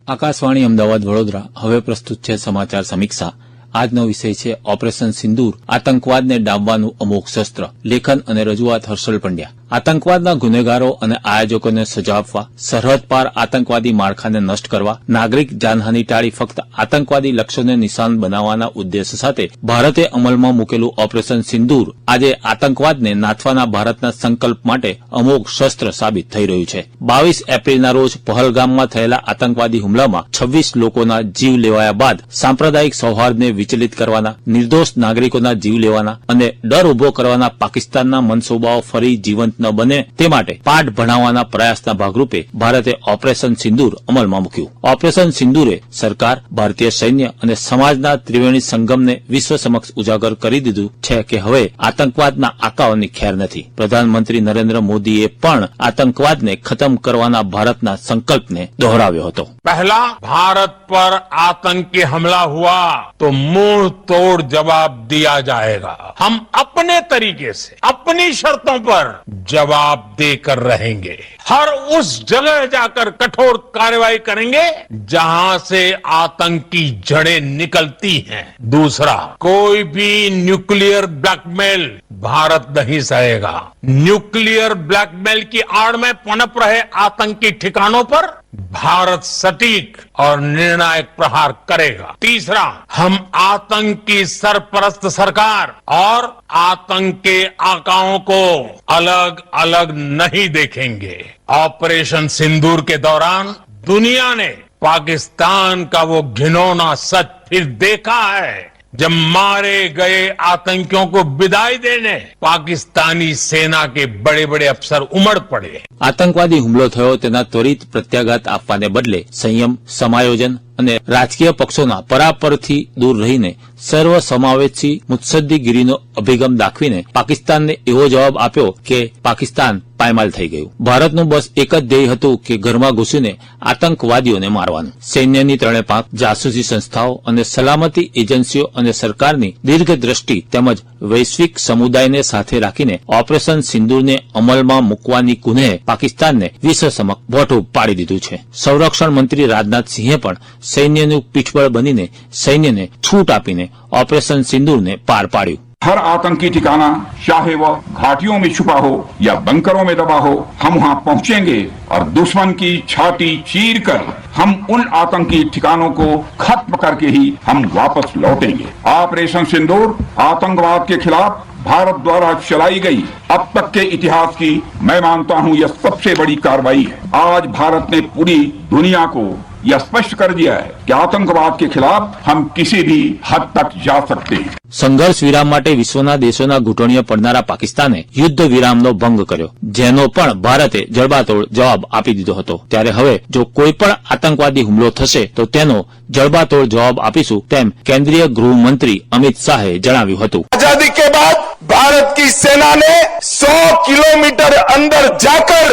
આકાશવાણી અમદાવાદ વડોદરા હવે પ્રસ્તુત છે સમાચાર સમીક્ષા। આજનો વિષય છે ઓપરેશન સિંદૂર, આતંકવાદને ડામવાનું અમોઘ શસ્ત્ર। લેખન અને રજૂઆત હર્ષલ પંડ્યા। આતંકવાદના ગુનેગારો અને આયોજકોને સજા આપવા, સરહદ પાર આતંકવાદી માળખાને નષ્ટ કરવા, નાગરિક જાનહાની ટાળી ફક્ત આતંકવાદી લક્ષ્યોને નિશાન બનાવવાના ઉદ્દેશ સાથે ભારતે અમલમાં મૂકેલું ઓપરેશન સિંદૂર આજે આતંકવાદને નાથવાના ભારતના સંકલ્પ માટે અમોઘ શસ્ત્ર સાબિત થઈ રહ્યું છે। 22 એપ્રિલના રોજ પહલગામમાં થયેલા આતંકવાદી હુમલામાં 26 લોકોના જીવ લેવાયા બાદ સાંપ્રદાયિક સૌહાર્દને વિચલિત કરવાના, નિર્દોષ નાગરિકોના જીવ લેવાના અને ડર ઉભો કરવાના પાકિસ્તાનના મનસૂબાઓ ફરી જીવંત ન બને તે માટે પાઠ ભણાવવાના પ્રયાસના ભાગરૂપે ભારતે ઓપરેશન સિંદૂર અમલમાં મૂક્યું। ઓપરેશન સિંદૂરે સરકાર, ભારતીય સૈન્ય અને સમાજના ત્રિવેણી સંગમને વિશ્વ સમક્ષ ઉજાગર કરી દીધું છે કે હવે આતંકવાદના આકાઓની ખેર નથી। પ્રધાનમંત્રી નરેન્દ્ર મોદીએ પણ આતંકવાદને ખતમ કરવાના ભારતના સંકલ્પને દોહરાવ્યો હતો। पहला, भारत पर आतंकी हमला हुआ तो मुंह तोड़ जवाब दिया जाएगा। हम अपने तरीके से, अपनी शर्तों पर जवाब देकर रहेंगे। हर उस जगह जाकर कठोर कार्रवाई करेंगे जहां से आतंकी जड़ें निकलती हैं। दूसरा, कोई भी न्यूक्लियर ब्लैकमेल भारत नहीं सहेगा। न्यूक्लियर ब्लैकमेल की आड़ में पनप रहे आतंकी ठिकानों पर भारत सटीक और निर्णायक प्रहार करेगा। तीसरा, हम आतंक की सरपरस्त सरकार और आतंक के आकाओं को अलग अलग नहीं देखेंगे। ऑपरेशन सिंदूर के दौरान दुनिया ने पाकिस्तान का वो घिनौना सच फिर देखा है जब मारे गए आतंकियों को विदाई देने पाकिस्तानी सेना के बड़े बड़े अफसर उमड़ पड़े। आतंकवादी હુમલો થયો તેના ત્વરિત પ્રત્યાઘાત આપવાને બદલે સંયમ, સમાયોજન અને રાજકીય પક્ષોના પરાપરથી દૂર રહીને સર્વસમાવેશી મુત્સદ્દીગીરીનો અભિગમ દાખવીને પાકિસ્તાનને એવો જવાબ આપ્યો કે પાકિસ્તાન પાયમાલ થઈ ગયું। ભારતનું બસ એક જ ધ્યેય હતું કે ઘરમાં ઘૂસીને આતંકવાદીઓને મારવાનું। સૈન્યની ત્રણે પાંખ, જાસૂસી સંસ્થાઓ અને સલામતી એજન્સીઓ અને સરકારની દીર્ઘ દ્રષ્ટિ તેમજ વૈશ્વિક સમુદાયને સાથે રાખીને ઓપરેશન સિંદૂરને અમલમાં મૂકવાની કુનેહ પાકિસ્તાનને વિશ્વ સમક્ષ ભોઠું પાડી દીધું છે। સંરક્ષણ મંત્રી રાજનાથસિંહે પણ સૈન્યનું પીઠબળ બનીને સૈન્યને છૂટ આપીને ऑपरेशन सिंदूर ने पार पाड़્યું। हर आतंकी ठिकाना, चाहे वह घाटियों में छुपा हो या बंकरों में दबा हो, हम वहां पहुंचेंगे और दुश्मन की छाती चीर कर हम उन आतंकी ठिकानों को खत्म करके ही हम वापस लौटेंगे। ऑपरेशन सिंदूर आतंकवाद के खिलाफ भारत द्वारा चलाई गई अब तक के इतिहास की मैं मानता हूं यह सबसे बड़ी कार्रवाई है। आज भारत ने पूरी दुनिया को यह स्पष्ट कर दिया है कि आतंकवाद के खिलाफ हम किसी भी हद तक जा सकते हैं। संघर्ष विराम માટે વિશ્વના દેશોના ઘૂંટણીએ પડનારા પાકિસ્તાને યુદ્ધ વિરામનો ભંગ કર્યો, જેનો પણ ભારતે જડબાતોડ જવાબ આપી દીધો હતો। ત્યારે હવે જો કોઈ પણ આતંકવાદી હુમલો થશે તો તેનો જડબાતોડ જવાબ આપીશું તેમ કેન્દ્રીય ગૃહમંત્રી અમિત શાહે જણાવ્યું હતું। आजादी के बाद भारत की सेना ने 100 किलोमीटर अंदर जाकर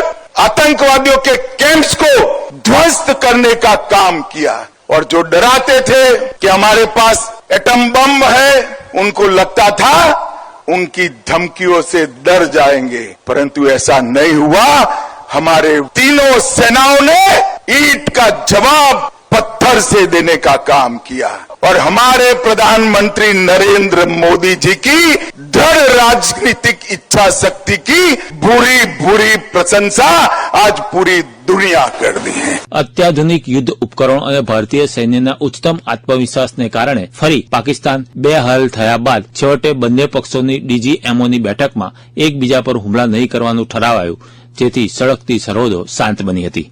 आतंकवादियों के कैंप्स को ध्वस्त करने का काम किया और जो डराते थे कि हमारे पास एटम बम है, उनको लगता था उनकी धमकियों से डर जाएंगे, परंतु ऐसा नहीं हुआ। हमारे तीनों सेनाओं ने ईंट का जवाब पत्थर से देने का काम किया और हमारे प्रधानमंत्री नरेंद्र मोदी जी की दृढ़ राजनीतिक इच्छा शक्ति की भूरी भूरी प्रशंसा आज पूरी दुनिया कर दी है। અત્યાધુનિક યુદ્ધ ઉપકરણો અને ભારતીય સૈન્યના ઉચ્ચતમ આત્મવિશ્વાસને કારણે ફરી પાકિસ્તાન બેહાલ થયા બાદ છેવટે બંને પક્ષોની ડીજીએમઓની બેઠકમાં એકબીજા પર હુમલા નહીં કરવાનું ઠરાવાયું, જેથી સળગતી સરહદો શાંત બની હતી।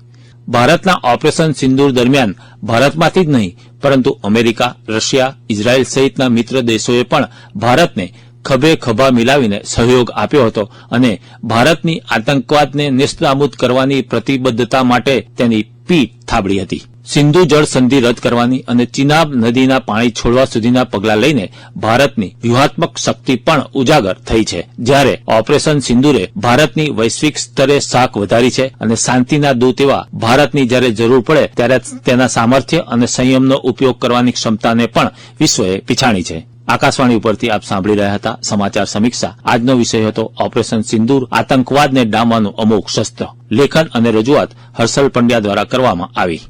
ભારતના ઓપરેશન સિંદૂર દરમિયાન ભારતમાંથી જ નહીં પરંતુ અમેરિકા, રશિયા, ઇઝરાયેલ સહિતના મિત્ર દેશોએ પણ ભારતને ખભે ખભા મિલાવીને સહયોગ આપ્યો હતો અને ભારતની આતંકવાદને નેસ્તનાબૂદ કરવાની પ્રતિબદ્ધતા માટે તેની પીઠ થાબડી હતી। સિંધુ જળ સંધિ રદ કરવાની અને ચિનાબ નદીના પાણી છોડવા સુધીના પગલાં લઈને ભારતની વ્યૂહાત્મક શક્તિ પણ ઉજાગર થઈ છે। જ્યારે ઓપરેશન સિંદૂરે ભારતની વૈશ્વિક સ્તરે સાખ વધારી છે અને શાંતિના દૂત એવા ભારતની જ્યારે જરૂર પડે ત્યારે તેના સામર્થ્ય અને સંયમનો ઉપયોગ કરવાની ક્ષમતાને પણ વિશ્વએ પીછાણી છે। આકાશવાણી ઉપરથી આપ સાંભળી રહ્યા હતા સમાચાર સમીક્ષા। આજનો વિષય હતો ઓપરેશન સિંદૂર, આતંકવાદને ડામવાનું અમોઘ શસ્ત્ર। લેખન અને રજૂઆત હર્ષલ પંડ્યા દ્વારા કરવામાં આવી।